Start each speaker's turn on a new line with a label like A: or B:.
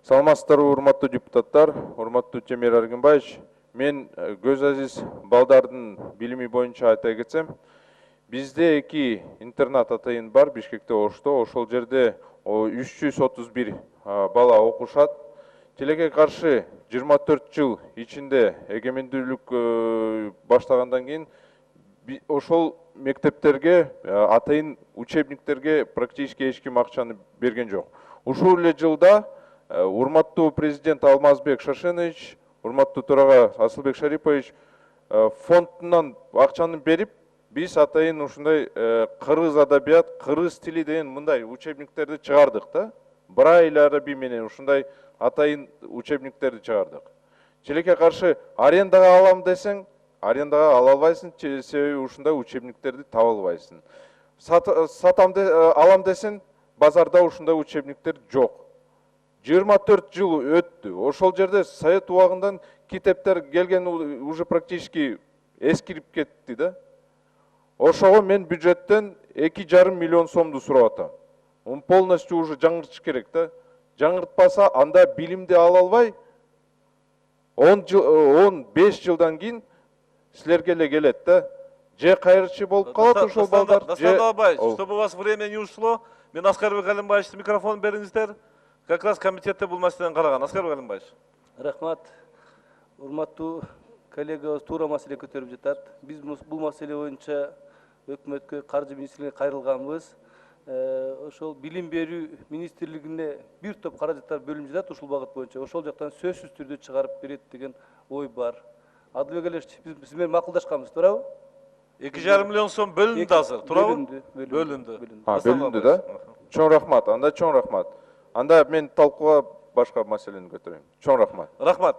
A: Саламатсыздарбы, урматтуу депутаттар, урматтуу Темир Аргынбаевич. Мен көз азиз балдардын билими боюнча айта кетсем, бизде эки интернат атайын бар Бишкекте, Ошто. Ошол жерде 331 бала окушат. Тилекке каршы 24 жыл ичинде эгемендүүлүк баштагандан кийин ошол мектептерге, атайын учебниктерге практически эч ким акчаны берген жок. Ушул эле жылда урматтуу президент Алмазбек Шашенович, урматтуу төрага Асылбек Шарипович фондунан акчаны берип, биз атайын ушундай кыргыз адабият, кыргыз тили деген мындай учебниктерди чыгардык да. Брайль араби менен ушундай атайын учебниктерди чыгардык. Тилекке каршы арендага алам десең, арендага ала албайсың, себеби ушундай учебниктерди таба албайсың. Алам десең, базарда ушундай учебниктер жок. 24 жыл өттү. Ошол жерде Совет убагындан китептер келген уже практически эскирип кетти да. Ошого мен бюджеттен 2,5 миллион сомду сурап атам. Он полностью уже жаңыртыш керек да. Жаңыртпаса, анда билимди ала албай, 15 жылдан кийин силерге эле келет да. Же кайрычы болуп калат ошол балдар.
B: Чтобы у вас время не ушло, мен Аскарбек Алимбаевичке микрофон бериңиздер. Как раз комитетте бул маселени караган. Аскарбек Алимбаевич.
C: Рахмат. Урматтуу коллегабыз туура маселе көтөрүп жатат. Биз бул маселе боюнча өкмөткө, каржы министрлигине кайрылганбыз. Ошол билим берүү министрлигине бир топ каражаттар бөлүнүп жатат ушул багыт боюнча. Ошол жактан сөзсүз түрдө чыгарып берет деген ой бар. Адылбек Алиевич, биз менен макулдашканбыз, туурабы?
B: 2,5 миллион сом бөлүндү азыр, туурабы?
A: Бөлүндү да. Чоң рахмат, анда чоң рахмат. Анда мен талкууга башка маселени көтөрөйм. Чоң рахмат.
B: Рахмат.